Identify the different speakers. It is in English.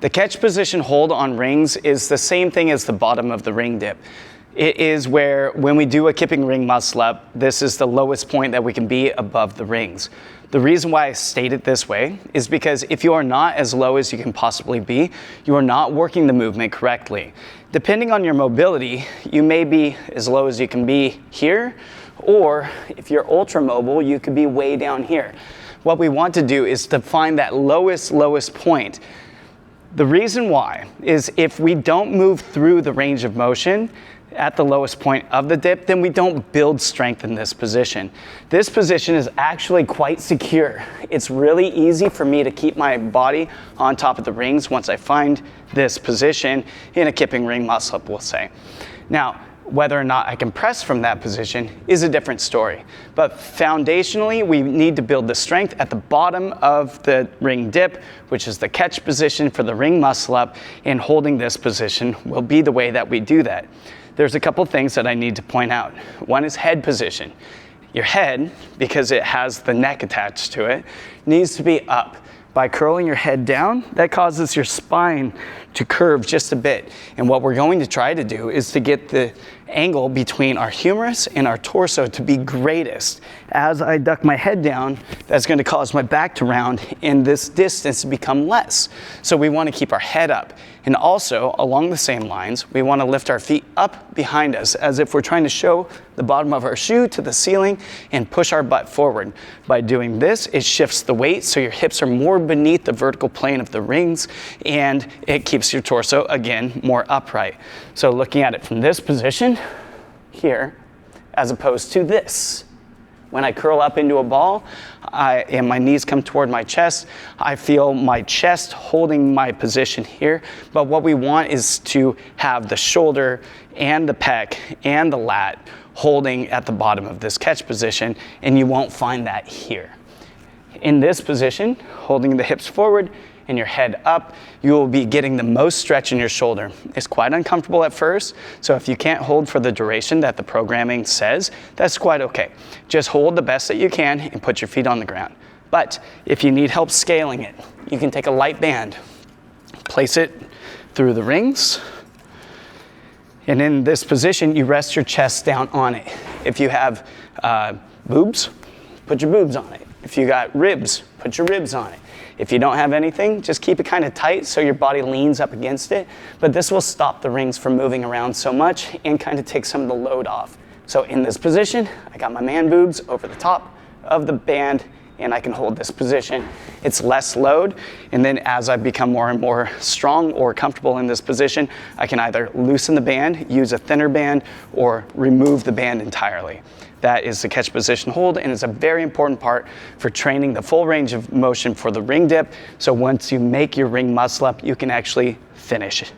Speaker 1: The catch position hold on rings is the same thing as the bottom of the ring dip. It is where, when we do a kipping ring muscle up, this is the lowest point that we can be above the rings. The reason why I state it this way is because if you are not as low as you can possibly be, you are not working the movement correctly. Depending on your mobility, you may be as low as you can be here, or if you're ultra mobile, you could be way down here. What we want to do is to find that lowest point. The reason why is if we don't move through the range of motion at the lowest point of the dip, then we don't build strength in this position. This position is actually quite secure. It's really easy for me to keep my body on top of the rings once I find this position in a kipping ring muscle up, we'll say. Now, whether or not I can press from that position is a different story. But foundationally, we need to build the strength at the bottom of the ring dip, which is the catch position for the ring muscle up, and holding this position will be the way that we do that. There's a couple things that I need to point out. One is head position. Your head, because it has the neck attached to it, needs to be up. By curling your head down, that causes your spine to curve just a bit. And what we're going to try to do is to get the angle between our humerus and our torso to be greatest. As I duck my head down, that's going to cause my back to round and this distance to become less. So we want to keep our head up. And also, along the same lines, we want to lift our feet up behind us as if we're trying to show the bottom of our shoe to the ceiling and push our butt forward. By doing this, it shifts the weight so your hips are more beneath the vertical plane of the rings, and it keeps your torso, again, more upright. So looking at it from this position here, as opposed to this. When I curl up into a ball and my knees come toward my chest, I feel my chest holding my position here. But what we want is to have the shoulder and the pec and the lat holding at the bottom of this catch position, and you won't find that here. In this position, holding the hips forward and your head up, you will be getting the most stretch in your shoulder. It's quite uncomfortable at first, so if you can't hold for the duration that the programming says, that's quite okay. Just hold the best that you can and put your feet on the ground. But if you need help scaling it, you can take a light band, place it through the rings, and in this position, you rest your chest down on it. If you have boobs, put your boobs on it. If you got ribs, put your ribs on it. If you don't have anything, just keep it kind of tight so your body leans up against it. But this will stop the rings from moving around so much and kind of take some of the load off. So in this position, I got my man boobs over the top of the band, and I can hold this position. It's less load, and then as I become more and more strong or comfortable in this position, I can either loosen the band, use a thinner band, or remove the band entirely. That is the catch position hold, and it's a very important part for training the full range of motion for the ring dip. So once you make your ring muscle up, you can actually finish it.